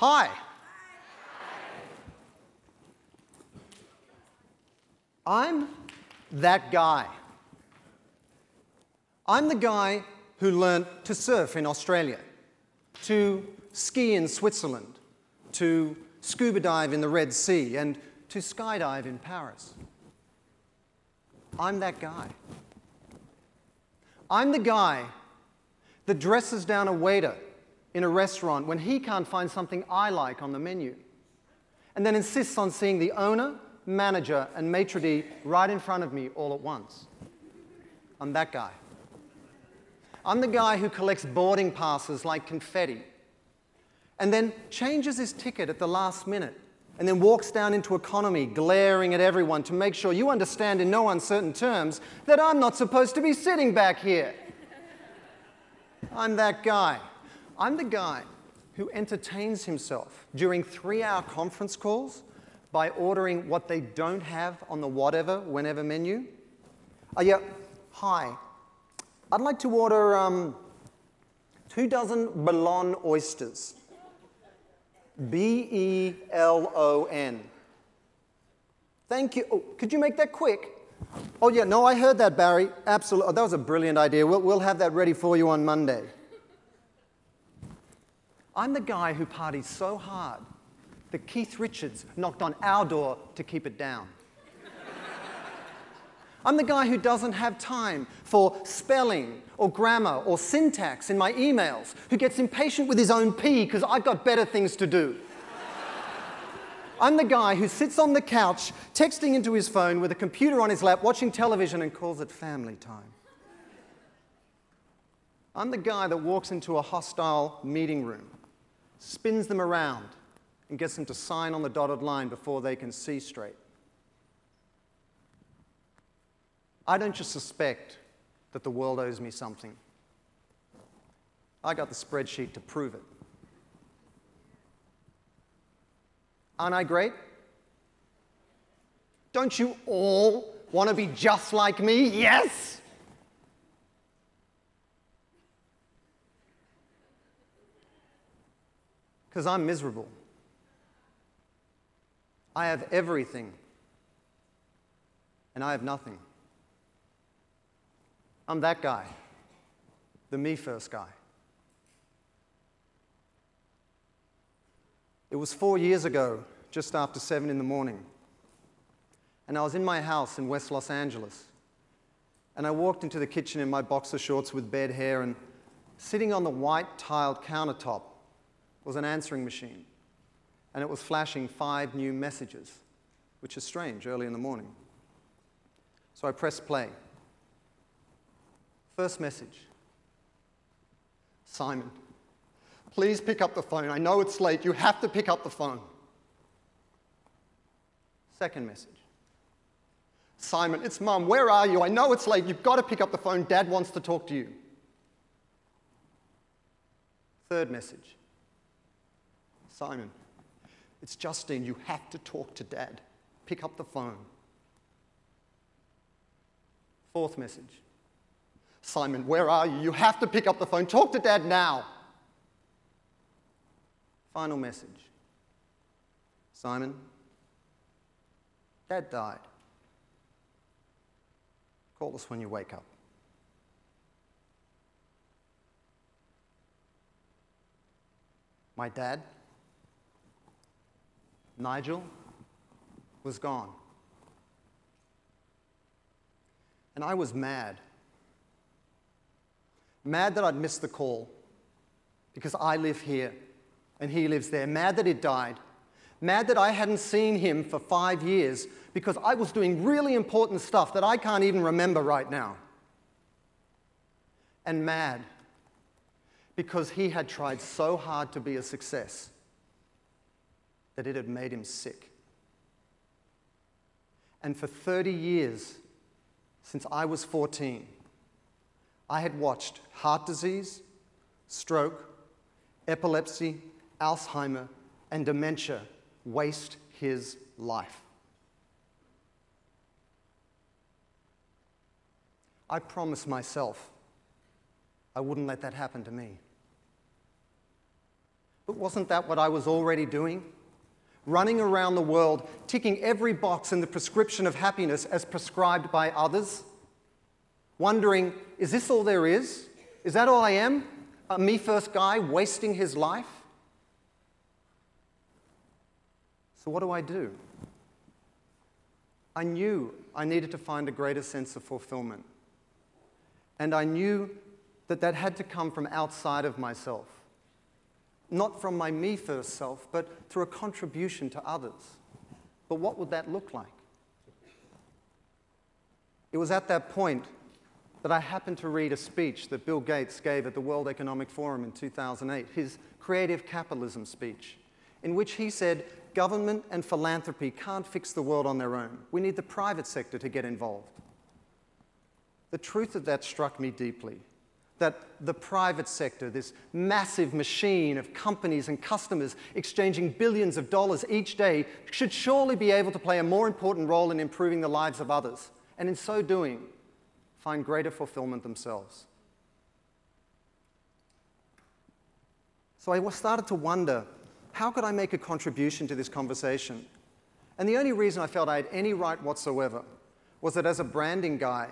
Hi. I'm that guy. I'm the guy who learned to surf in Australia, to ski in Switzerland, to scuba dive in the Red Sea, and to skydive in Paris. I'm that guy. I'm the guy that dresses down a waiter in a restaurant when he can't find something I like on the menu, and then insists on seeing the owner, manager, and maitre d' right in front of me all at once. I'm that guy. I'm the guy who collects boarding passes like confetti, and then changes his ticket at the last minute, and then walks down into economy, glaring at everyone to make sure you understand in no uncertain terms that I'm not supposed to be sitting back here. I'm that guy. I'm the guy who entertains himself during 3-hour conference calls by ordering what they don't have on the whatever, whenever menu. Yeah, hi. I'd like to order 2 dozen Bellon oysters. B-E-L-O-N. Thank you. Oh, could you make that quick? Oh, yeah, no, I heard that, Barry. Absolutely. Oh, that was a brilliant idea. We'll have that ready for you on Monday. I'm the guy who parties so hard that Keith Richards knocked on our door to keep it down. I'm the guy who doesn't have time for spelling or grammar or syntax in my emails, who gets impatient with his own pee because I've got better things to do. I'm the guy who sits on the couch, texting into his phone with a computer on his lap, watching television and calls it family time. I'm the guy that walks into a hostile meeting room, spins them around, and gets them to sign on the dotted line before they can see straight. I don't just suspect that the world owes me something. I got the spreadsheet to prove it. Aren't I great? Don't you all want to be just like me? Yes! Because I'm miserable. I have everything, and I have nothing. I'm that guy, the me first guy. It was 4 years ago, just after 7 in the morning, and I was in my house in West Los Angeles, and I walked into the kitchen in my boxer shorts with bed hair, and sitting on the white tiled countertop was an answering machine, and it was flashing 5 new messages, which is strange early in the morning. So I pressed play. First message. Simon, please pick up the phone. I know it's late. You have to pick up the phone. Second message. Simon, it's Mum. Where are you? I know it's late. You've got to pick up the phone. Dad wants to talk to you. Third message. Simon, it's Justine. You have to talk to Dad. Pick up the phone. Fourth message. Simon, where are you? You have to pick up the phone. Talk to Dad now. Final message. Simon, Dad died. Call us when you wake up. My dad, Nigel, was gone. And I was mad. Mad that I'd missed the call because I live here and he lives there. Mad that he'd died. Mad that I hadn't seen him for 5 years because I was doing really important stuff that I can't even remember right now. And mad because he had tried so hard to be a success that it had made him sick. And for 30 years, since I was 14, I had watched heart disease, stroke, epilepsy, Alzheimer, and dementia waste his life. I promised myself I wouldn't let that happen to me. But wasn't that what I was already doing? Running around the world, ticking every box in the prescription of happiness as prescribed by others? Wondering, is this all there is? Is that all I am? A me-first guy wasting his life? So what do? I knew I needed to find a greater sense of fulfillment. And I knew that that had to come from outside of myself. Not from my me-first self, but through a contribution to others. But what would that look like? It was at that point that I happened to read a speech that Bill Gates gave at the World Economic Forum in 2008, his creative capitalism speech, in which he said, government and philanthropy can't fix the world on their own. We need the private sector to get involved. The truth of that struck me deeply, that the private sector, this massive machine of companies and customers exchanging billions of dollars each day, should surely be able to play a more important role in improving the lives of others, and in so doing, find greater fulfillment themselves. So I started to wonder, how could I make a contribution to this conversation? And the only reason I felt I had any right whatsoever was that as a branding guy,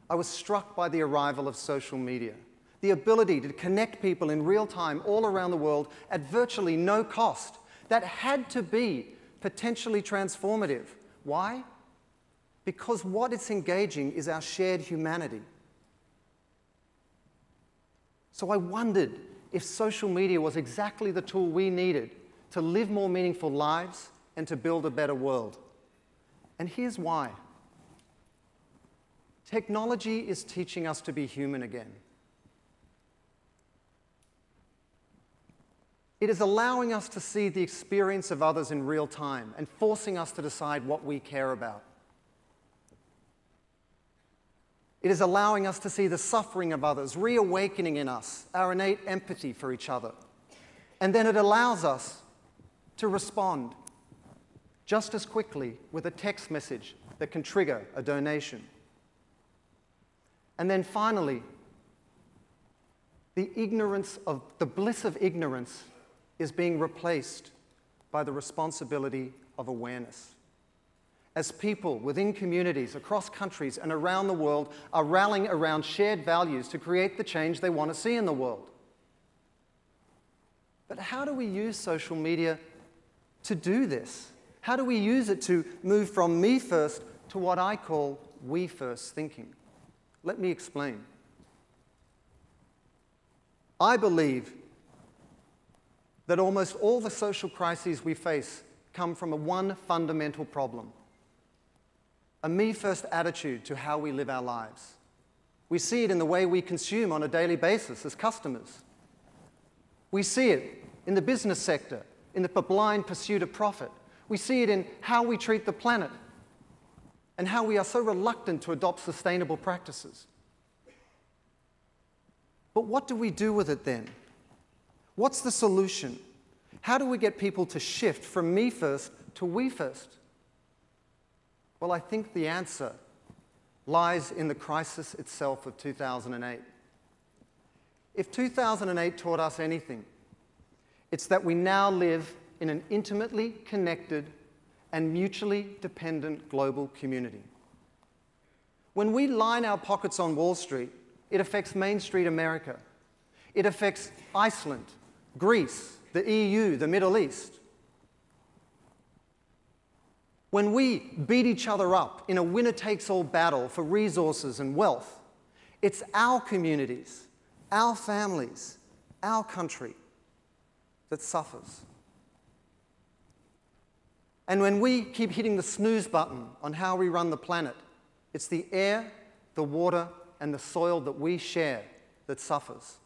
I was struck by the arrival of social media, the ability to connect people in real time all around the world at virtually no cost. That had to be potentially transformative. Why? Because what it's engaging is our shared humanity. So I wondered if social media was exactly the tool we needed to live more meaningful lives and to build a better world. And here's why. Technology is teaching us to be human again. It is allowing us to see the experience of others in real time and forcing us to decide what we care about. It is allowing us to see the suffering of others, reawakening in us our innate empathy for each other. And then it allows us to respond just as quickly with a text message that can trigger a donation. And then finally, the bliss of ignorance is being replaced by the responsibility of awareness. As people within communities, across countries and around the world are rallying around shared values to create the change they want to see in the world. But how do we use social media to do this? How do we use it to move from me first to what I call we first thinking? Let me explain. I believe that almost all the social crises we face come from one fundamental problem: a me-first attitude to how we live our lives. We see it in the way we consume on a daily basis as customers. We see it in the business sector, in the blind pursuit of profit. We see it in how we treat the planet and how we are so reluctant to adopt sustainable practices. But what do we do with it then? What's the solution? How do we get people to shift from me first to we first? Well, I think the answer lies in the crisis itself of 2008. If 2008 taught us anything, it's that we now live in an intimately connected and mutually dependent global community. When we line our pockets on Wall Street, it affects Main Street America. It affects Iceland, Greece, the EU, the Middle East. When we beat each other up in a winner-takes-all battle for resources and wealth, it's our communities, our families, our country that suffers. And when we keep hitting the snooze button on how we run the planet, it's the air, the water, and the soil that we share that suffers.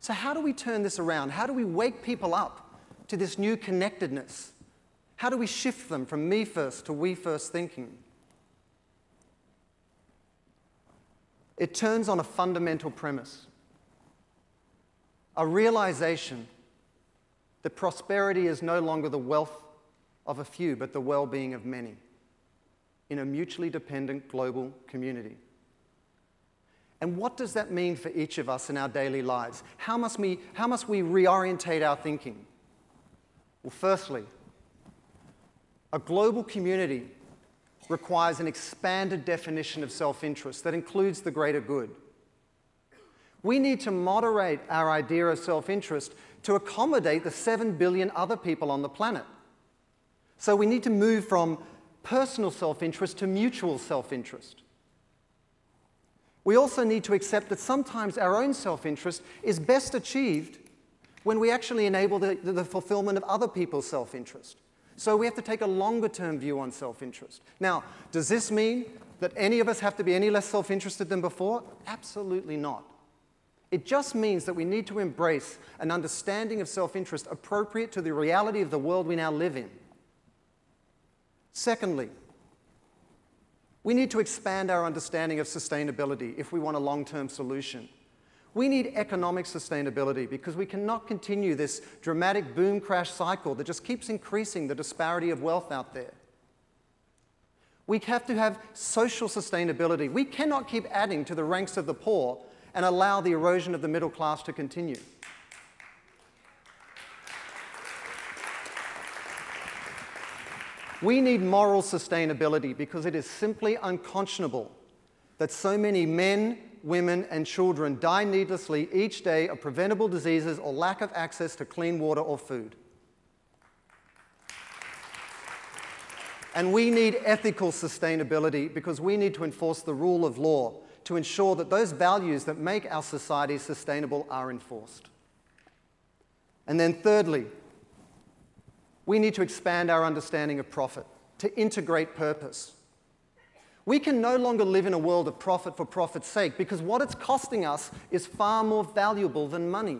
So how do we turn this around? How do we wake people up to this new connectedness? How do we shift them from me first to we first thinking? It turns on a fundamental premise, a realization that prosperity is no longer the wealth of a few, but the well-being of many in a mutually dependent global community. And what does that mean for each of us in our daily lives? How must we reorientate our thinking? Well, firstly, a global community requires an expanded definition of self-interest that includes the greater good. We need to moderate our idea of self-interest to accommodate the 7 billion other people on the planet. So we need to move from personal self-interest to mutual self-interest. We also need to accept that sometimes our own self-interest is best achieved when we actually enable the fulfillment of other people's self-interest. So we have to take a longer-term view on self-interest. Now, does this mean that any of us have to be any less self-interested than before? Absolutely not. It just means that we need to embrace an understanding of self-interest appropriate to the reality of the world we now live in. Secondly, we need to expand our understanding of sustainability if we want a long-term solution. We need economic sustainability because we cannot continue this dramatic boom-crash cycle that just keeps increasing the disparity of wealth out there. We have to have social sustainability. We cannot keep adding to the ranks of the poor and allow the erosion of the middle class to continue. We need moral sustainability because it is simply unconscionable that so many men, women, and children die needlessly each day of preventable diseases or lack of access to clean water or food. And we need ethical sustainability because we need to enforce the rule of law to ensure that those values that make our society sustainable are enforced. And then thirdly, we need to expand our understanding of profit, to integrate purpose. We can no longer live in a world of profit for profit's sake because what it's costing us is far more valuable than money.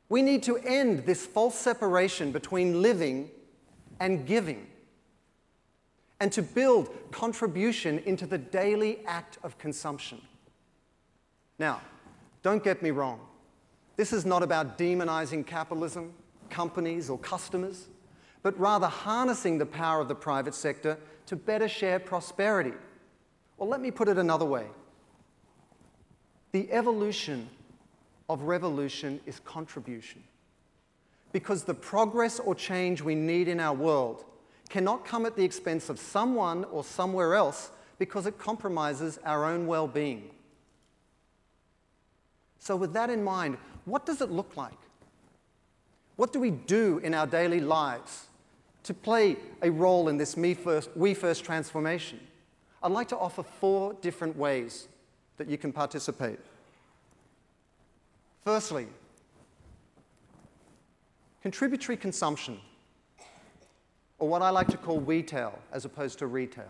We need to end this false separation between living and giving and to build contribution into the daily act of consumption. Now, don't get me wrong. This is not about demonizing capitalism, companies, or customers, but rather harnessing the power of the private sector to better share prosperity. Well, let me put it another way. The evolution of revolution is contribution. Because the progress or change we need in our world cannot come at the expense of someone or somewhere else because it compromises our own well-being. So with that in mind, what does it look like? What do we do in our daily lives to play a role in this we first transformation? I'd like to offer 4 different ways that you can participate. Firstly, contributory consumption, or what I like to call we-tail as opposed to retail.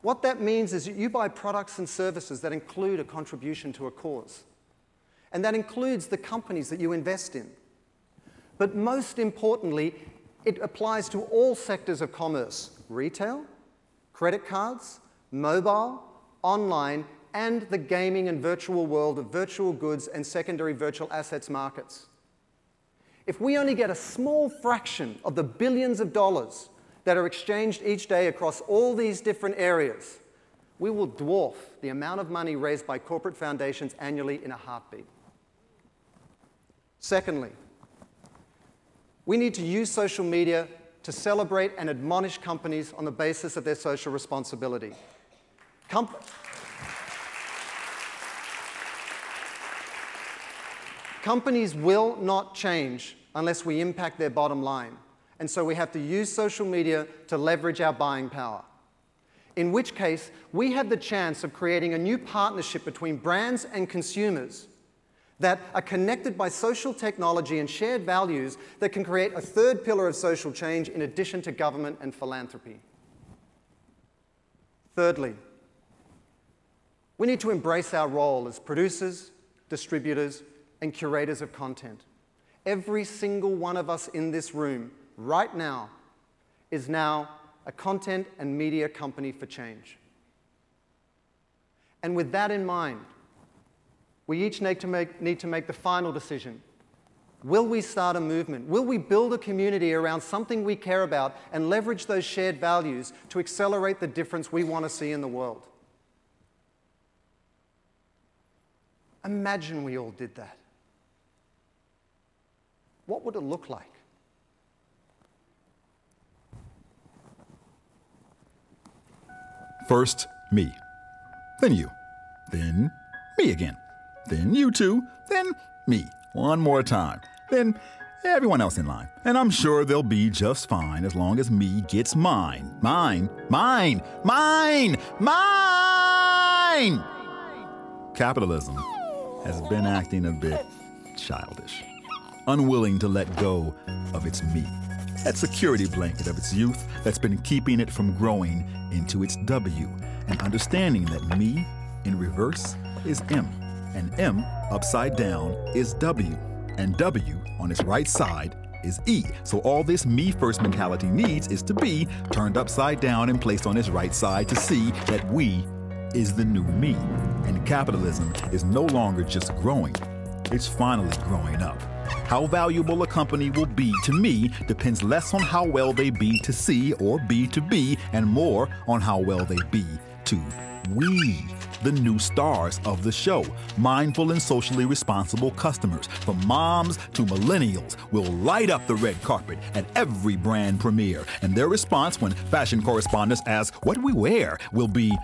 What that means is that you buy products and services that include a contribution to a cause. And that includes the companies that you invest in. But most importantly, it applies to all sectors of commerce: retail, credit cards, mobile, online, and the gaming and virtual world of virtual goods and secondary virtual assets markets. If we only get a small fraction of the billions of dollars that are exchanged each day across all these different areas, we will dwarf the amount of money raised by corporate foundations annually in a heartbeat. Secondly, we need to use social media to celebrate and admonish companies on the basis of their social responsibility. Companies will not change unless we impact their bottom line. And so we have to use social media to leverage our buying power. In which case, we have the chance of creating a new partnership between brands and consumers that are connected by social technology and shared values that can create a third pillar of social change in addition to government and philanthropy. Thirdly, we need to embrace our role as producers, distributors, and curators of content. Every single one of us in this room right now is now a content and media company for change. And with that in mind, we each need to make the final decision. Will we start a movement? Will we build a community around something we care about and leverage those shared values to accelerate the difference we want to see in the world? Imagine we all did that. What would it look like? First, me. Then you. Then me again. Then you two. Then me. One more time. Then everyone else in line. And I'm sure they'll be just fine as long as me gets mine. Mine. Mine. Mine. Mine! Capitalism has been acting a bit childish, unwilling to let go of its me, that security blanket of its youth that's been keeping it from growing into its W, and understanding that me in reverse is M, and M upside down is W, and W on its right side is E. So all this me-first mentality needs is to be turned upside down and placed on its right side to see that we is the new me. And capitalism is no longer just growing, it's finally growing up. How valuable a company will be to me depends less on how well they be to C or B to B, and more on how well they be to we, the new stars of the show. Mindful and socially responsible customers, from moms to millennials, will light up the red carpet at every brand premiere. And their response when fashion correspondents ask, "What do we wear?" will be,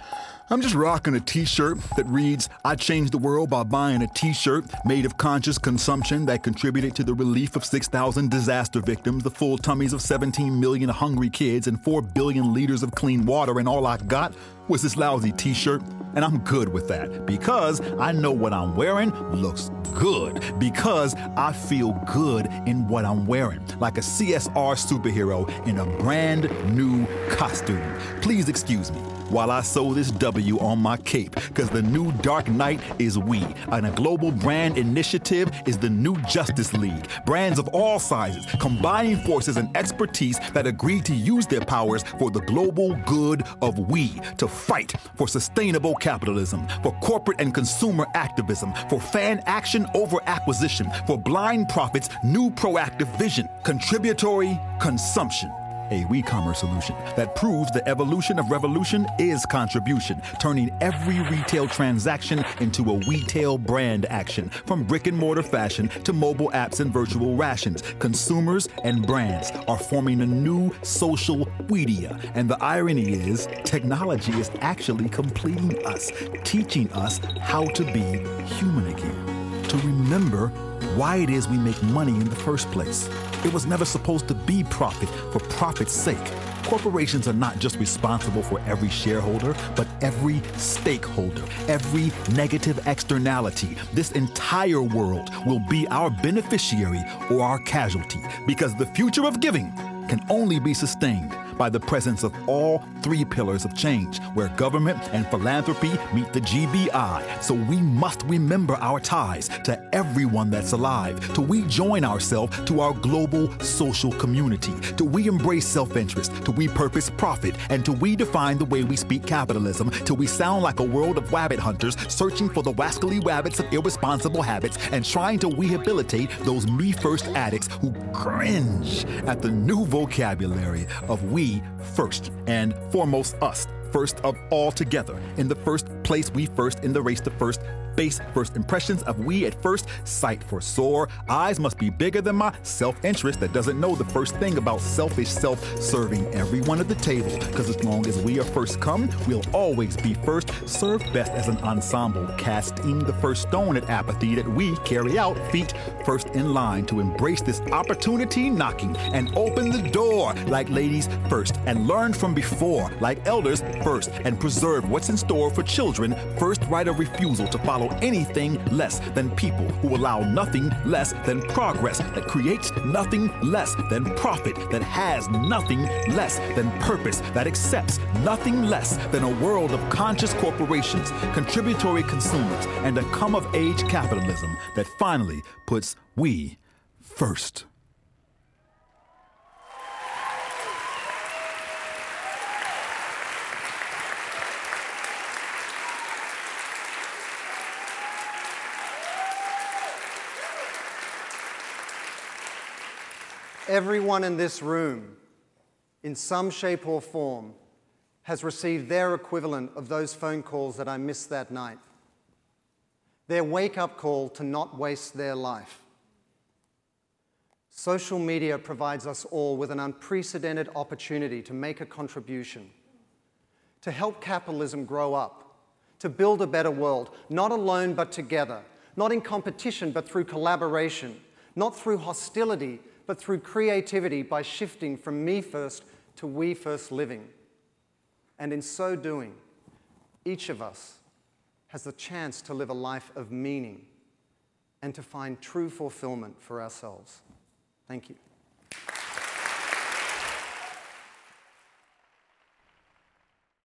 "I'm just rocking a t-shirt that reads, I changed the world by buying a t-shirt made of conscious consumption that contributed to the relief of 6,000 disaster victims, the full tummies of 17 million hungry kids, and 4 billion liters of clean water, and all I got was this lousy t-shirt." And I'm good with that because I know what I'm wearing looks good, because I feel good in what I'm wearing, like a CSR superhero in a brand new costume. Please excuse me while I sew this W on my cape, because the new Dark Knight is we, and a global brand initiative is the new Justice League. Brands of all sizes, combining forces and expertise that agree to use their powers for the global good of we, to fight for sustainable capitalism, for corporate and consumer activism, for fan action over acquisition, for blind profits, new proactive vision, contributory consumption. A WeCommerce solution that proves the evolution of revolution is contribution, turning every retail transaction into a retail brand action. From brick and mortar fashion to mobile apps and virtual rations, consumers and brands are forming a new social media. And the irony is, technology is actually completing us, teaching us how to be human again, to remember why it is we make money in the first place. It was never supposed to be profit for profit's sake. Corporations are not just responsible for every shareholder, but every stakeholder, every negative externality. This entire world will be our beneficiary or our casualty, because the future of giving can only be sustained by the presence of all three pillars of change, where government and philanthropy meet the GBI. So we must remember our ties to everyone that's alive, till we join ourselves to our global social community, till we embrace self-interest, till we purpose profit, and till we define the way we speak capitalism, till we sound like a world of rabbit hunters searching for the wascally rabbits of irresponsible habits and trying to rehabilitate those me-first addicts who cringe at the new vocabulary of we first, and foremost us, first of all together. In the first place, we first, in the race to first base, first impressions of we at first sight. For sore eyes must be bigger than my self-interest that doesn't know the first thing about selfish self-serving everyone at the table. Because as long as we are first come, we'll always be first. Served best as an ensemble, casting the first stone at apathy that we carry out, feet first in line to embrace this opportunity knocking and open the door like ladies first, and learn from before like elders first, and preserve what's in store for children first. Right of refusal to follow anything less than people who allow nothing less than progress, that creates nothing less than profit, that has nothing less than purpose, that accepts nothing less than a world of conscious corporations, contributory consumers, and a come-of-age capitalism that finally puts we first. Everyone in this room, in some shape or form, has received their equivalent of those phone calls that I missed that night. their wake-up call to not waste their life. Social media provides us all with an unprecedented opportunity to make a contribution, to help capitalism grow up, to build a better world, not alone but together, not in competition but through collaboration, not through hostility but through creativity by shifting from me first to we first living. And in so doing, each of us has the chance to live a life of meaning and to find true fulfillment for ourselves. Thank you.